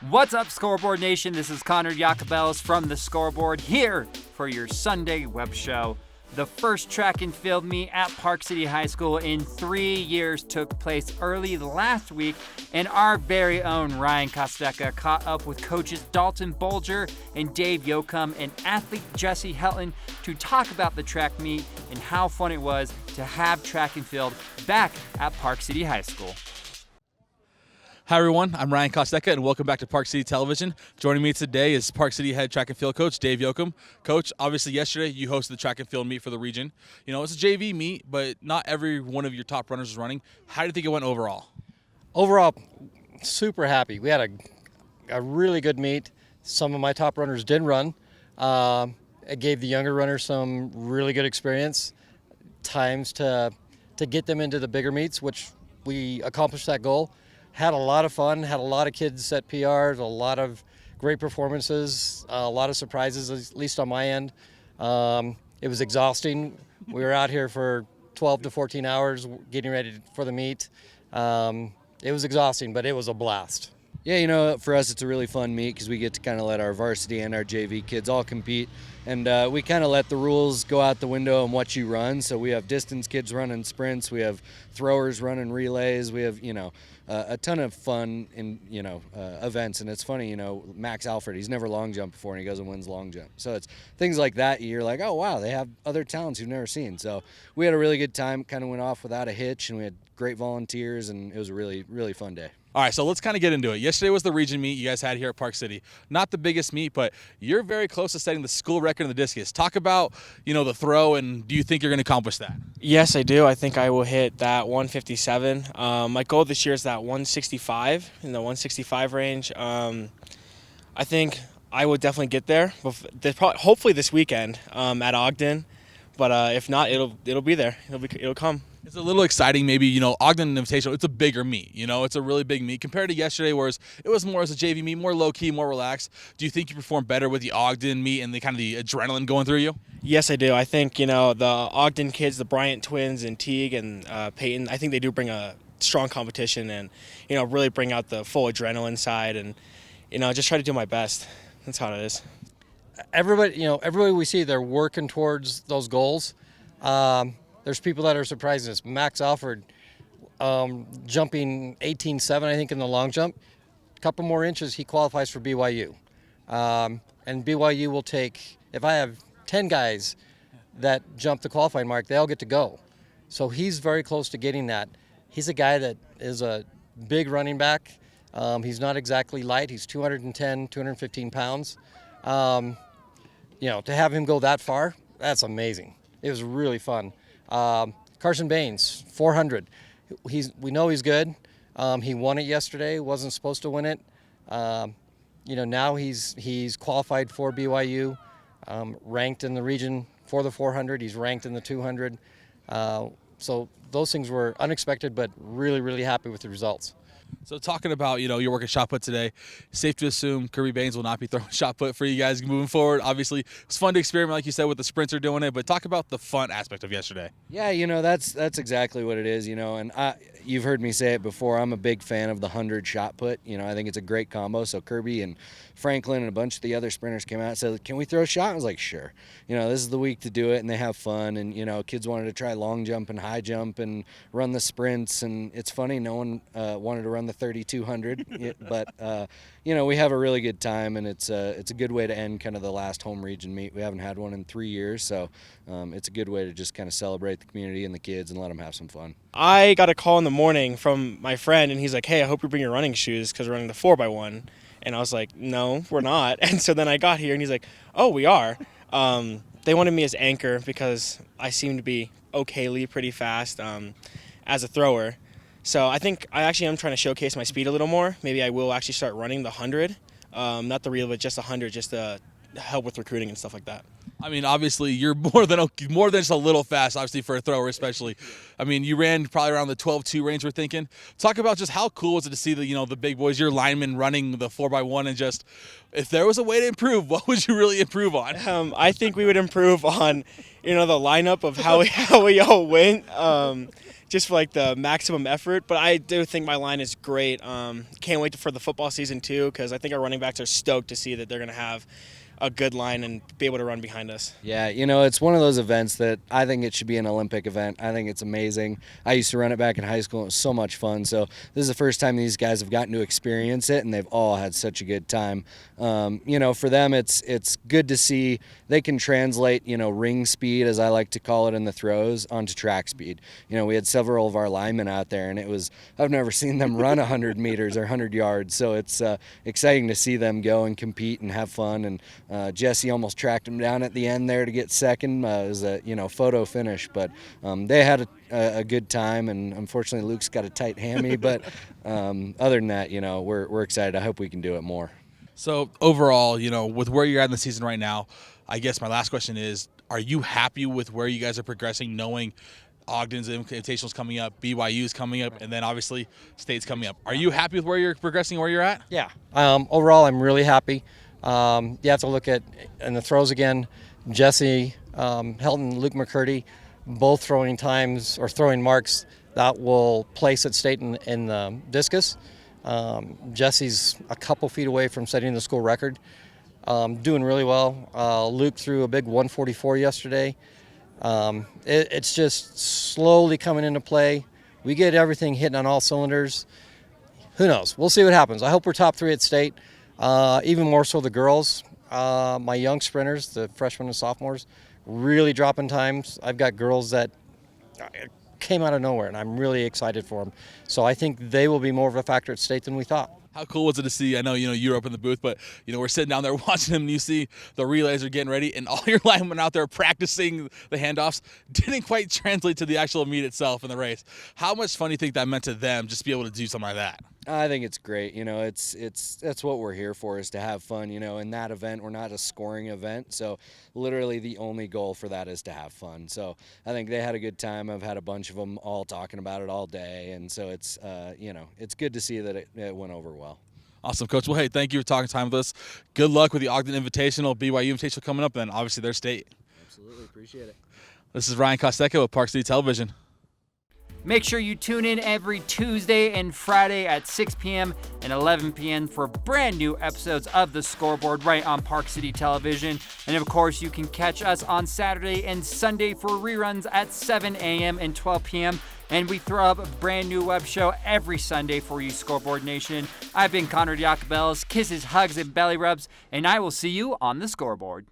What's up, Scoreboard Nation? This is Connor Yocum from the Scoreboard here for your Sunday web show. The first track and field meet at Park City High School in 3 years took place early last week, and our very own Ryan Kostecka caught up with coaches Dalton, Bolger, and Dave Yocum and athlete Jesse Helton to talk about the track meet and how fun it was to have track and field back at Park City High School. Hi everyone, I'm Ryan Kostecka and welcome back to Park City Television. Joining me today is Park City head track and field coach Dave Yocum. Coach, obviously yesterday you hosted the track and field meet for the region. You know, it's a JV meet, but not every one of your top runners was running. How do you think it went overall? Overall, super happy. We had a really good meet. Some of my top runners did run. It gave the younger runners some really good experience, times to get them into the bigger meets, which we accomplished that goal. Had a lot of fun, had a lot of kids set PRs, a lot of great performances, a lot of surprises, at least on my end. It was exhausting. We were out here for 12 to 14 hours getting ready for the meet. It was exhausting, but it was a blast. Yeah, you know, for us it's a really fun meet because we get to kind of let our varsity and our JV kids all compete. And we kind of let the rules go out the window on what you run. So we have distance kids running sprints. We have throwers running relays. We have, a ton of fun in, events. And it's funny, Max Alfred, he's never long jumped before and he goes and wins long jump. So it's things like that. You're like, oh, wow, they have other talents you've never seen. So we had a really good time, kind of went off without a hitch, and we had great volunteers, and it was a really, really fun day. All right, so let's kind of get into it. Yesterday was the region meet you guys had here at Park City. Not the biggest meet, but you're very close to setting the school record in the discus. Talk about, the throw, and do you think you're going to accomplish that? Yes, I do. I think I will hit that 157. My goal this year is that 165, in the 165 range. I think I will definitely get there, hopefully this weekend at Ogden. But if not, it'll be there. It'll come. It's a little exciting, maybe, Ogden Invitational, it's a bigger meet, it's a really big meet compared to yesterday, whereas it was more as a JV meet, more low-key, more relaxed. Do you think you perform better with the Ogden meet and the kind of the adrenaline going through you? Yes, I do. I think, the Ogden kids, the Bryant twins and Teague and Peyton, I think they do bring a strong competition and, really bring out the full adrenaline side and, just try to do my best. That's how it is. Everybody we see, they're working towards those goals. There's people that are surprising us. Max Alfred jumping 18.7, I think, in the long jump. A couple more inches, he qualifies for BYU. And BYU will take, if I have 10 guys that jump the qualifying mark, they all get to go. So he's very close to getting that. He's a guy that is a big running back. He's not exactly light. He's 210, 215 pounds. To have him go that far, that's amazing. It was really fun. Carson Baines, 400. We know he's good. He won it yesterday. Wasn't supposed to win it. Now he's qualified for BYU, ranked in the region for the 400. He's ranked in the 200. So those things were unexpected, but really, really happy with the results. So talking about, your work at Shotput today, safe to assume Kirby Baines will not be throwing Shotput for you guys moving forward. Obviously, it's fun to experiment, like you said, with the sprinter doing it, but talk about the fun aspect of yesterday. Yeah, that's exactly what it is, and you've heard me say it before. I'm a big fan of the 100 Shotput. I think it's a great combo. So Kirby and Franklin and a bunch of the other sprinters came out and said, can we throw a shot? I was like, sure. This is the week to do it, and they have fun. And, kids wanted to try long jump and high jump and run the sprints. And it's funny, no one wanted to run the 3,200. But, we have a really good time, and it's a good way to end kind of the last home region meet. We haven't had one in 3 years, so it's a good way to just kind of celebrate the community and the kids and let them have some fun. I got a call in the morning from my friend, and he's like, hey, I hope you bring your running shoes because we're running the 4x1. And I was like, no, we're not. And so then I got here, and he's like, oh, we are. They wanted me as anchor because I seem to be okayly pretty fast as a thrower. So I think I actually am trying to showcase my speed a little more. Maybe I will actually start running the 100, not the relay, but just 100, just to help with recruiting and stuff like that. I mean, obviously, you're more than just a little fast, obviously, for a thrower especially. I mean, you ran probably around the 12.2 range, we're thinking. Talk about just how cool was it to see the big boys, your linemen running the 4x1, and just, if there was a way to improve, what would you really improve on? I think we would improve on, the lineup of how we all went, just for like the maximum effort. But I do think my line is great. Can't wait for the football season too, because I think our running backs are stoked to see that they're going to have a good line and be able to run behind us. Yeah, it's one of those events that I think it should be an Olympic event. I think it's amazing. I used to run it back in high school. It was so much fun. So this is the first time these guys have gotten to experience it, and they've all had such a good time. For them, it's good to see they can translate, ring speed, as I like to call it, in the throws onto track speed. We had several of our linemen out there, and I've never seen them run 100 meters or 100 yards. So it's exciting to see them go and compete and have fun. And Jesse almost tracked him down at the end there to get second. It was a photo finish, but they had a good time, and unfortunately Luke's got a tight hammy. But other than that, we're excited. I hope we can do it more. So overall, with where you're at in the season right now, I guess my last question is: are you happy with where you guys are progressing, knowing Ogden's Invitational's coming up, BYU's coming up, and then obviously State's coming up? Are you happy with where you're progressing, where you're at? Yeah. Overall, I'm really happy. You have to look at in the throws again. Jesse, Helton, Luke McCurdy, both throwing times or throwing marks that will place at State in the discus. Jesse's a couple feet away from setting the school record. Doing really well. Luke threw a big 144 yesterday. It's just slowly coming into play. We get everything hitting on all cylinders. Who knows? We'll see what happens. I hope we're top 3 at State. Even more so the girls. My young sprinters, the freshmen and sophomores, really dropping times. I've got girls that came out of nowhere, and I'm really excited for them. So I think they will be more of a factor at State than we thought. How cool was it to see? I know, you were up in the booth, but, we're sitting down there watching them, and you see the relays are getting ready, and all your linemen out there practicing the handoffs didn't quite translate to the actual meet itself in the race. How much fun do you think that meant to them just to be able to do something like that? I think it's great. That's what we're here for, is to have fun. In that event, we're not a scoring event, so literally the only goal for that is to have fun. So I think they had a good time. I've had a bunch of them all talking about it all day, and so it's good to see that it went over well. Awesome, Coach. Well, hey, thank you for talking time with us. Good luck with the Ogden Invitational, BYU Invitational coming up, and obviously their State. Absolutely, appreciate it. This is Ryan Costeca with Park City Television. Make sure you tune in every Tuesday and Friday at 6 p.m. and 11 p.m. for brand new episodes of The Scoreboard right on Park City Television. And of course, you can catch us on Saturday and Sunday for reruns at 7 a.m. and 12 p.m. And we throw up a brand new web show every Sunday for you, Scoreboard Nation. I've been Connor Yocum, kisses, hugs, and belly rubs, and I will see you on The Scoreboard.